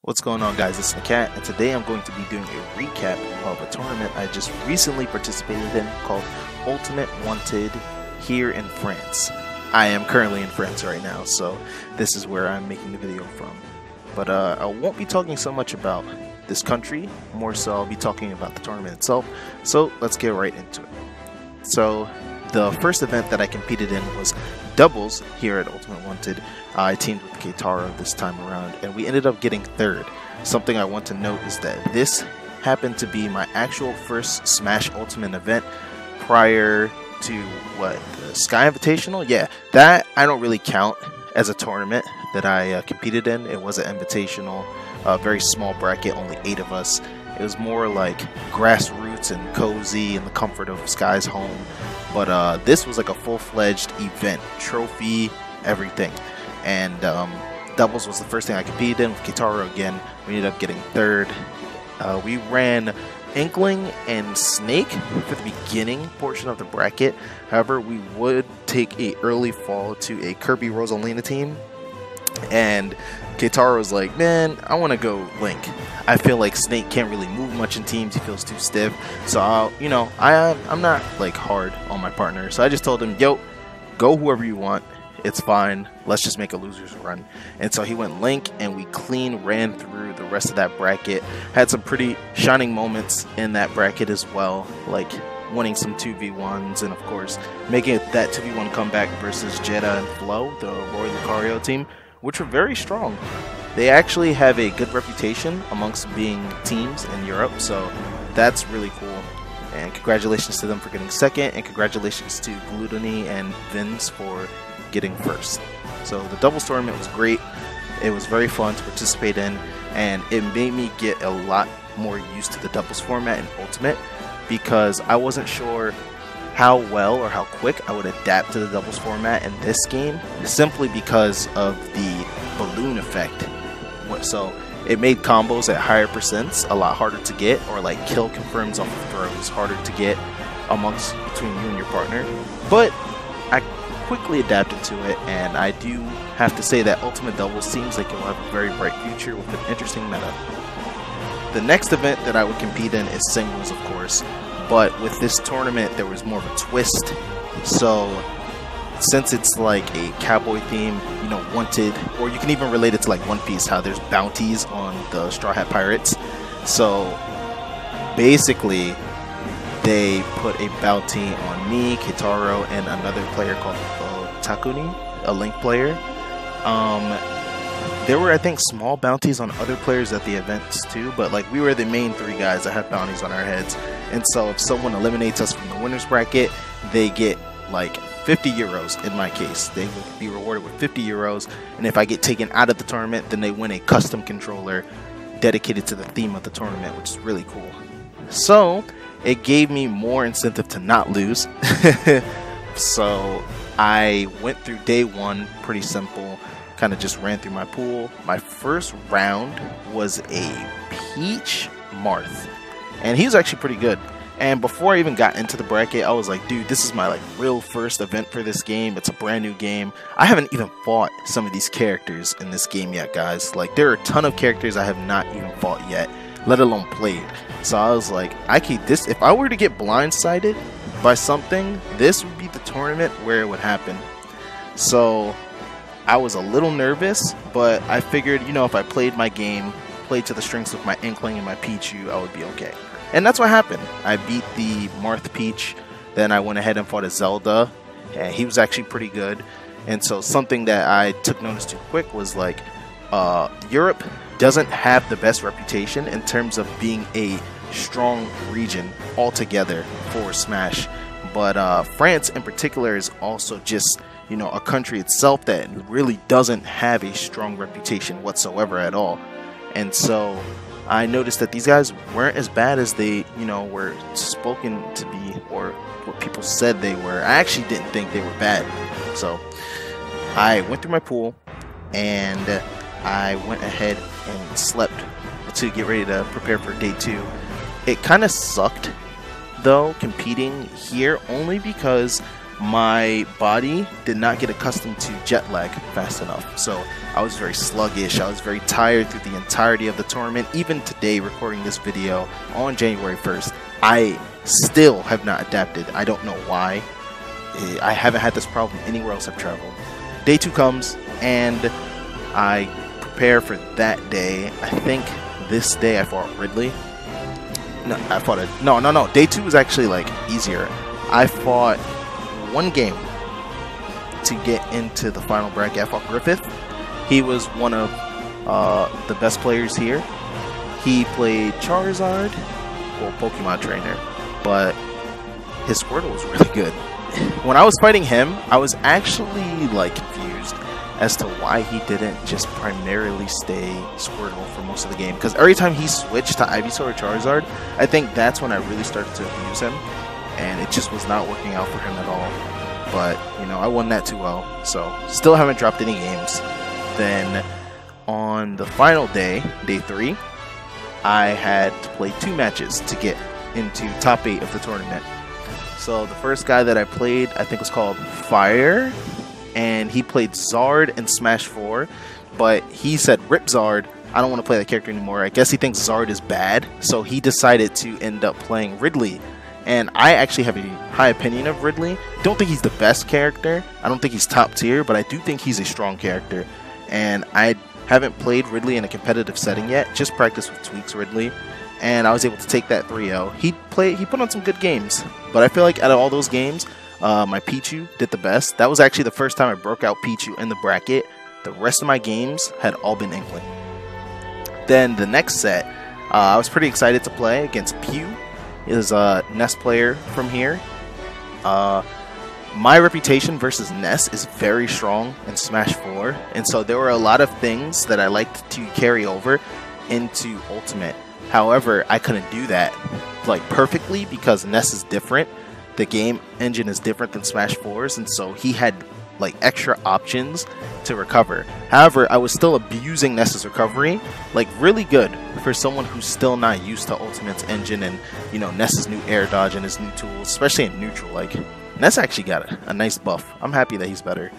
What's going on, guys? It's NAKAT, and today I'm going to be doing a recap of a tournament I just recently participated in called Ultimate Wanted here in France. I am currently in France right now, so this is where I'm making the video from. But I won't be talking so much about this country, more so I'll be talking about the tournament itself, so let's get right into it. So the first event that I competed in was doubles here at Ultimate Wanted. I teamed with Keitaro this time around, and we ended up getting third. Something I want to note is that this happened to be my actual first Smash Ultimate event prior to, the Sky Invitational? Yeah, that I don't really count as a tournament that I competed in. It was an invitational, a very small bracket, only 8 of us. It was more like grassroots and cozy in the comfort of Sky's home. But this was like a full-fledged event, trophy, everything. And doubles was the first thing I competed in with Keitaro again. We ended up getting third. We ran Inkling and Snake for the beginning portion of the bracket. However, we would take an early fall to a Kirby Rosalina team. And Keitaro was like, man, I want to go Link. I feel like Snake can't really move much in teams. He feels too stiff. So, I'm not like hard on my partner. So I just told him, yo, go whoever you want. It's fine. Let's just make a loser's run. And so he went Link, and we clean ran through the rest of that bracket. Had some pretty shining moments in that bracket as well, like winning some 2v1s, and of course making it that 2v1 comeback versus Jeddah and Flo, the Roy Lucario team, which were very strong. They actually have a good reputation amongst being teams in Europe, so that's really cool. And congratulations to them for getting second, and congratulations to Glutony and Vince for getting first. So the doubles tournament was great. It was very fun to participate in, and it made me get a lot more used to the doubles format in Ultimate, because I wasn't sure how well or how quick I would adapt to the doubles format in this game, simply because of the balloon effect. So it made combos at higher percents a lot harder to get, or like kill confirms off of throws harder to get between you and your partner. But I quickly adapted to it, and I do have to say that Ultimate Doubles seems like it will have a very bright future with an interesting meta. The next event that I would compete in is singles, of course, but with this tournament there was more of a twist. So since it's like a cowboy theme, Wanted, or you can even relate it to like One Piece, how there's bounties on the Straw Hat Pirates. So basically they put a bounty on me, Keitaro, and another player called Takuni, a Link player. There were, I think, small bounties on other players at the events too, but like we were the main 3 guys that had bounties on our heads. And so if someone eliminates us from the winners bracket, they get like 50 euros in my case. They would be rewarded with 50 euros, and if I get taken out of the tournament, then they win a custom controller dedicated to the theme of the tournament, which is really cool. So it gave me more incentive to not lose. So I went through day 1 pretty simple, kind of just ran through my pool. My first round was a Peach Marth, and he was actually pretty good. And before I even got into the bracket, I was like, dude, this is my real first event for this game. It's a brand new game. I haven't even fought some of these characters in this game yet, guys. Like, there are a ton of characters I have not even fought yet, let alone played. So I was like, if I were to get blindsided by something, this would be the tournament where it would happen. So I was a little nervous, but I figured, if I played my game, played to the strengths of my Inkling and my Pichu, I would be okay. And that's what happened. I beat the Marth Peach, then I went ahead and fought a Zelda, and he was actually pretty good. And so something that I took notice to quick was like, Europe doesn't have the best reputation in terms of being a strong region altogether for Smash. But France in particular is also just, a country itself that really doesn't have a strong reputation whatsoever at all. And so I noticed that these guys weren't as bad as they, were spoken to be, or what people said they were. I actually didn't think they were bad. So I went through my pool, and I went ahead and slept to get ready to prepare for day 2. It kind of sucked, though, competing here, only because my body did not get accustomed to jet lag fast enough. So I was very sluggish, I was very tired through the entirety of the tournament. Even today, recording this video on January 1st, I still have not adapted. I don't know why. I haven't had this problem anywhere else I've traveled. Day 2 comes, and I prepare for that day. I think this day I fought Ridley. No, I fought it. No. Day 2 was actually like easier. I fought one game to get into the final bracket. I fought Griffith. He was one of the best players here. He played Charizard, well, Pokemon trainer, but his Squirtle was really good. When I was fighting him, I was actually like confused as to why he didn't just primarily stay Squirtle for most of the game. Because every time he switched to Ivysaur or Charizard, I think that's when I really started to abuse him. And it just was not working out for him at all. But, you know, I won that 2-0. So, still haven't dropped any games. Then, on the final day, day 3, I had to play 2 matches to get into top 8 of the tournament. So, the first guy that I played, I think was called Fire. And he played Zard in Smash 4, but he said, "Rip Zard, I don't want to play that character anymore." I guess he thinks Zard is bad, so he decided to end up playing Ridley. And I actually have a high opinion of Ridley. Don't think he's the best character. I don't think he's top tier, but I do think he's a strong character. And I haven't played Ridley in a competitive setting yet, just practiced with Tweaks Ridley. And I was able to take that 3-0. He put on some good games, but I feel like out of all those games, my Pichu did the best. That was actually the first time I broke out Pichu in the bracket. The rest of my games had all been Inkling. Then the next set, I was pretty excited to play against Pew. He is a Ness player from here. My reputation versus Ness is very strong in Smash 4, and so there were a lot of things that I liked to carry over into Ultimate. However, I couldn't do that like perfectly because Ness is different. The game engine is different than Smash 4's, and so he had like extra options to recover. However, I was still abusing Ness's recovery like really good for someone who's still not used to Ultimate's engine and, you know, Ness's new air dodge and his new tools, especially in neutral. Like, Ness actually got a nice buff. I'm happy that he's better.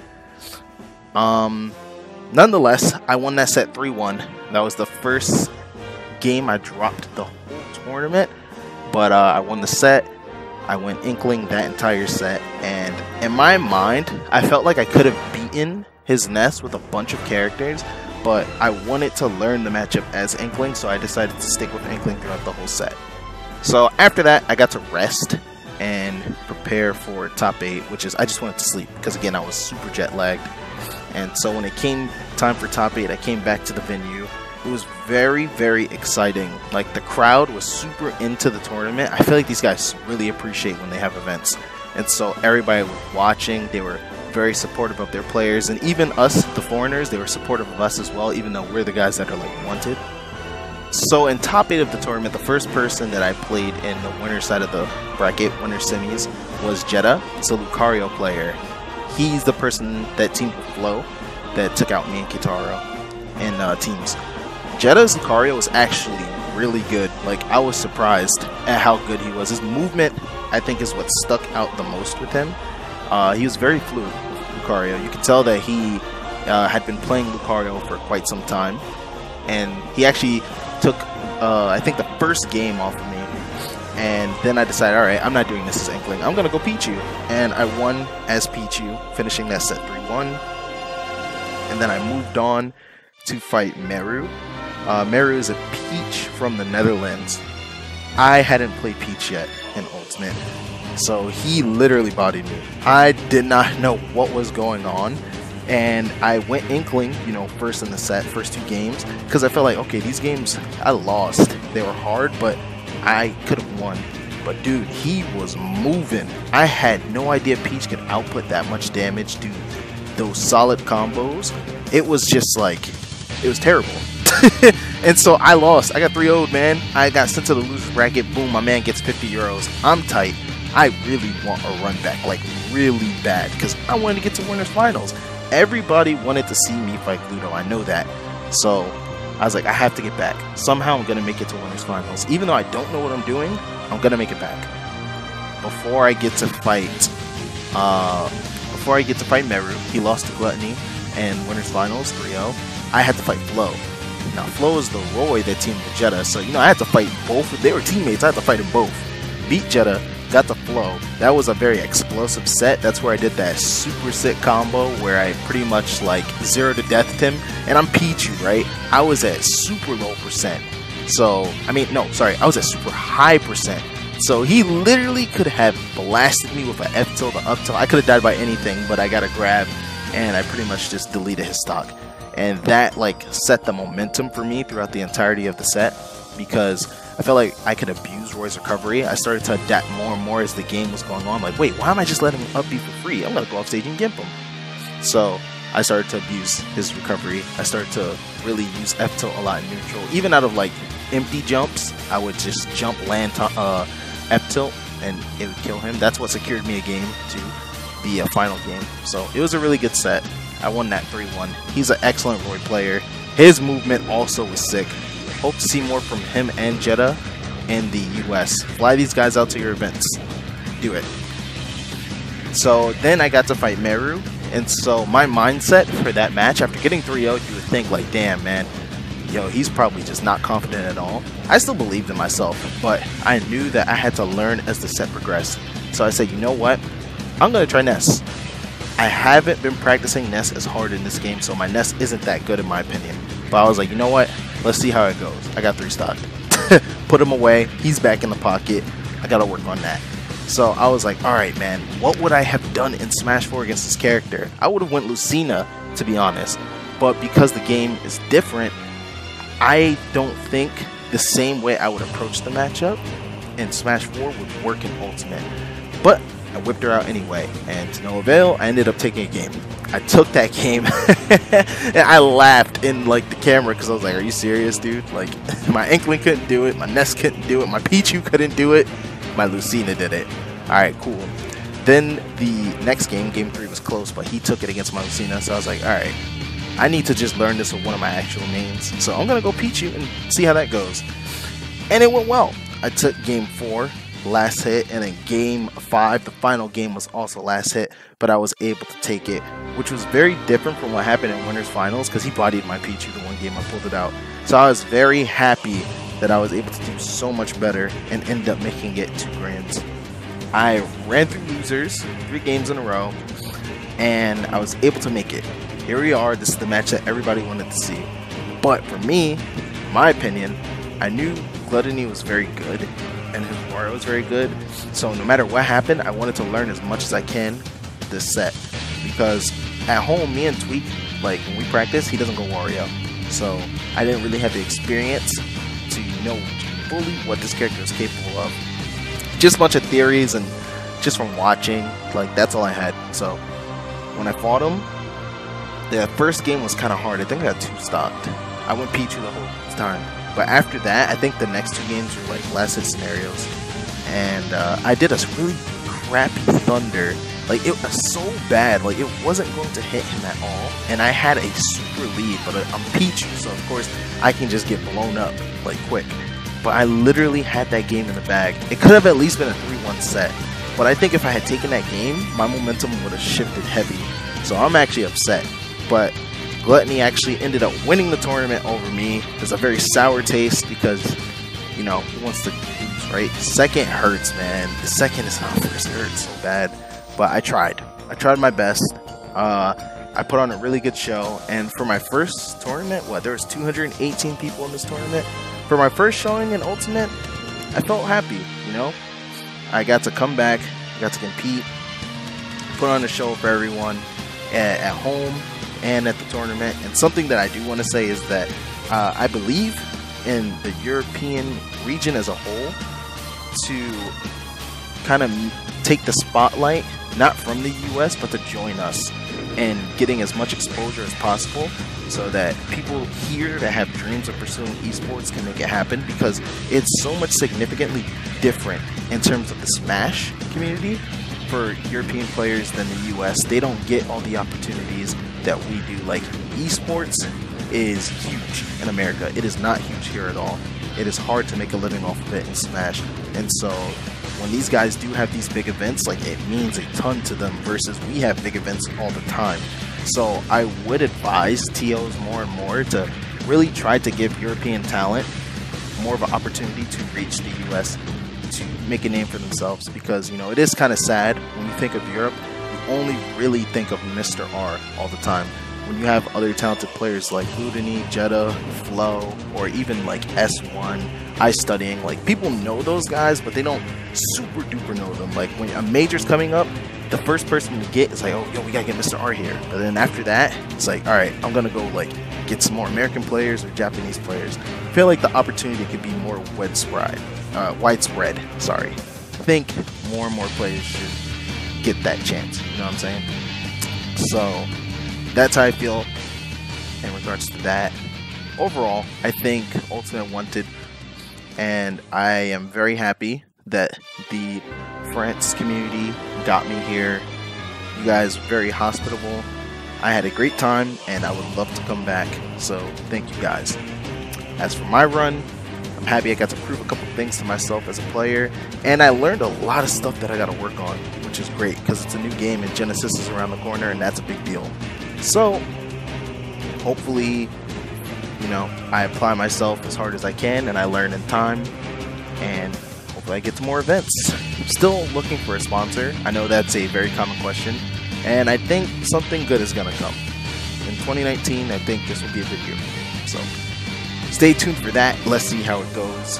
Nonetheless, I won that set 3-1. That was the first game I dropped the whole tournament, but I won the set. I went Inkling that entire set, and in my mind, I felt like I could have beaten his Ness with a bunch of characters, but I wanted to learn the matchup as Inkling, so I decided to stick with Inkling throughout the whole set. So after that, I got to rest and prepare for top 8, which is, I just wanted to sleep, because again, I was super jet lagged. And so when it came time for top 8, I came back to the venue. It was very, very exciting. Like, the crowd was super into the tournament. I feel like these guys really appreciate when they have events. And so everybody was watching. They were very supportive of their players. And even us, the foreigners, they were supportive of us as well, even though we're the guys that are, like, wanted. So in top 8 of the tournament, the first person that I played in the winner side of the bracket, winner semis, was Jetta. It's a Lucario player. He's the person that teamed with Flo that took out me and Kitaro in teams. Jetta's Lucario was actually really good. Like, I was surprised at how good he was. His movement, I think, is what stuck out the most with him. He was very fluid with Lucario. You could tell that he had been playing Lucario for quite some time. And he actually took, I think, the first game off of me. And then I decided, alright, I'm not doing this as Inkling. I'm going to go Pichu. And I won as Pichu, finishing that set 3-1. And then I moved on to fight Meru. Meru is a Peach from the Netherlands. I hadn't played Peach yet in Ultimate, so he literally bodied me. I did not know what was going on, and I went Inkling, you know, first in the set, first 2 games, because I felt like, okay, these games, I lost. They were hard, but I could have won. But dude, he was moving. I had no idea Peach could output that much damage, do those solid combos. It was just like, it was terrible. And so I lost. I got 3-0'd, man. I got sent to the loser's bracket. Boom, my man gets 50 euros. I'm tight. I really want a run back, like really bad, because I wanted to get to winners finals. Everybody wanted to see me fight Ludo. I know that. So I was like, I have to get back. Somehow I'm going to make it to winners finals. Even though I don't know what I'm doing, I'm going to make it back. Before I get to fight Before I get to fight Meru, he lost to Gluttony and Winners Finals 3-0. I had to fight Flo. Now, Flo is the Roy that teamed with Jetta, so, you know, I had to fight both. They were teammates, I had to fight them both. Beat Jetta, got the Flo. That was a very explosive set. That's where I did that super sick combo where I pretty much, like, 0 to deathed him. And I'm Pichu, right? I was at super low percent. So, I mean, no, sorry, I was at super high percent. So he literally could have blasted me with an F tilt or up tilt. I could have died by anything, but I got a grab, and I pretty much just deleted his stock. And that, like, set the momentum for me throughout the entirety of the set, because I felt like I could abuse Roy's recovery. I started to adapt more and more as the game was going on. Like, wait, why am I just letting him up B for free? I'm going to go off stage and gimp him. So I started to abuse his recovery. I started to really use F tilt a lot in neutral. Even out of, like, empty jumps, I would just jump, land F tilt, and it would kill him. That's what secured me a game to the final game. So it was a really good set. I won that 3-1. He's an excellent Roy player. His movement also was sick. Hope to see more from him and Jetta in the US. Fly these guys out to your events. Do it. So then I got to fight Meru. And so my mindset for that match, after getting 3-0, you would think like, damn, man, yo, he's probably just not confident at all. I still believed in myself, but I knew that I had to learn as the set progressed. So I said, you know what? I'm going to try Ness. I haven't been practicing Ness as hard in this game, so my Ness isn't that good in my opinion. But I was like, you know what? Let's see how it goes. I got 3 stock. Put him away. He's back in the pocket. I got to work on that. So I was like, alright, man, what would I have done in Smash 4 against this character? I would have went Lucina, to be honest. But because the game is different, I don't think the same way I would approach the matchup in Smash 4 would work in Ultimate. But I whipped her out anyway, and to no avail, I ended up taking a game. I took that game, and I laughed in like the camera because I was like, are you serious, dude? Like, my Inkling couldn't do it, my Ness couldn't do it, my Pichu couldn't do it, my Lucina did it. Alright, cool. Then the next game, game 3 was close, but he took it against my Lucina, so I was like, alright, I need to just learn this with one of my actual mains. So I'm going to go Pichu and see how that goes. And it went well. I took game 4. Last hit, and in game 5 the final game was also last hit, but I was able to take it, which was very different from what happened in Winners Finals because he bodied my Pichu the one game I pulled it out. So I was very happy that I was able to do so much better and end up making it 2 grands. I ran through losers 3 games in a row, and I was able to make it. Here we are. This is the match that everybody wanted to see, but for me, in my opinion, I knew Gluttony was very good and his Wario was very good, so no matter what happened, I wanted to learn as much as I can this set, because at home, me and Tweak, like when we practice, he doesn't go Wario, so I didn't really have the experience to know fully what this character is capable of. Just a bunch of theories and just from watching, like that's all I had. So when I fought him, the first game was kind of hard. I think I got 2 stocked. I went Pichu the whole time. But after that, I think the next 2 games were like last hit scenarios. And I did a really crappy Thunder. Like, it was so bad. Like, it wasn't going to hit him at all. And I had a super lead, but I'm Pichu, so of course I can just get blown up, like, quick. But I literally had that game in the bag. It could have at least been a 3-1 set. But I think if I had taken that game, my momentum would have shifted heavy. So I'm actually upset. But Gluttony actually ended up winning the tournament over me. There's a very sour taste because, you know, he wants to lose, right? Second hurts, man. The second is not first. It hurts so bad. But I tried. I tried my best. I put on a really good show. And for my first tournament, there was 218 people in this tournament. For my first showing in Ultimate, I felt happy, you know? I got to come back. I got to compete. Put on a show for everyone at home and at the tournament. And something that I do want to say is that I believe in the European region as a whole to kind of take the spotlight, not from the US, but to join us in getting as much exposure as possible so that people here that have dreams of pursuing esports can make it happen, because it's so much significantly different in terms of the Smash community for European players than the US. They don't get all the opportunities that we do. Like, esports is huge in America. It is not huge here at all. It is hard to make a living off of it in Smash. And so when these guys do have these big events, like, it means a ton to them versus we have big events all the time. So I would advise TOs more and more to really try to give European talent more of an opportunity to reach the US to make a name for themselves, because, you know, it is kind of sad when you think of Europe, you only really think of Mr. R all the time. When you have other talented players like Udemy, Jetta, Flow, or even like S1, iStudying, like, people know those guys, but they don't super duper know them. Like, when a major's coming up, the first person you get is like, oh, yo, we gotta get Mr. R here. But then after that, it's like, all right, I'm gonna go like get some more American players or Japanese players. I feel like the opportunity could be more widespread. Sorry. I think more and more players should get that chance. You know what I'm saying? So that's how I feel in regards to that. Overall, I think Ultimate Wanted, and I am very happy that the France community got me here. You guys were very hospitable. I had a great time, and I would love to come back, so thank you guys. As for my run, I'm happy I got to prove a couple things to myself as a player, and I learned a lot of stuff that I got to work on, which is great because it's a new game and Genesis is around the corner, and that's a big deal. So hopefully, you know, I apply myself as hard as I can and I learn in time, and hopefully I get to more events. I'm still looking for a sponsor. I know that's a very common question, and I think something good is going to come. In 2019, I think this will be a good year. So stay tuned for that. Let's see how it goes.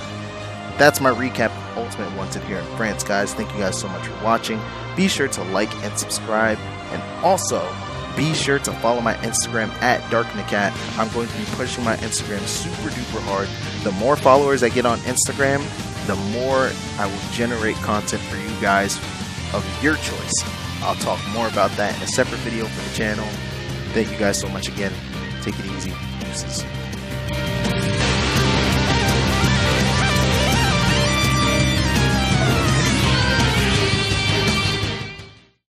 That's my recap of Ultimate Wanted here in France, guys. Thank you guys so much for watching. Be sure to like and subscribe, and also be sure to follow my Instagram at NAKAT. I'm going to be pushing my Instagram super duper hard. The more followers I get on Instagram, the more I will generate content for you guys of your choice. I'll talk more about that in a separate video for the channel. Thank you guys so much again. Take it easy.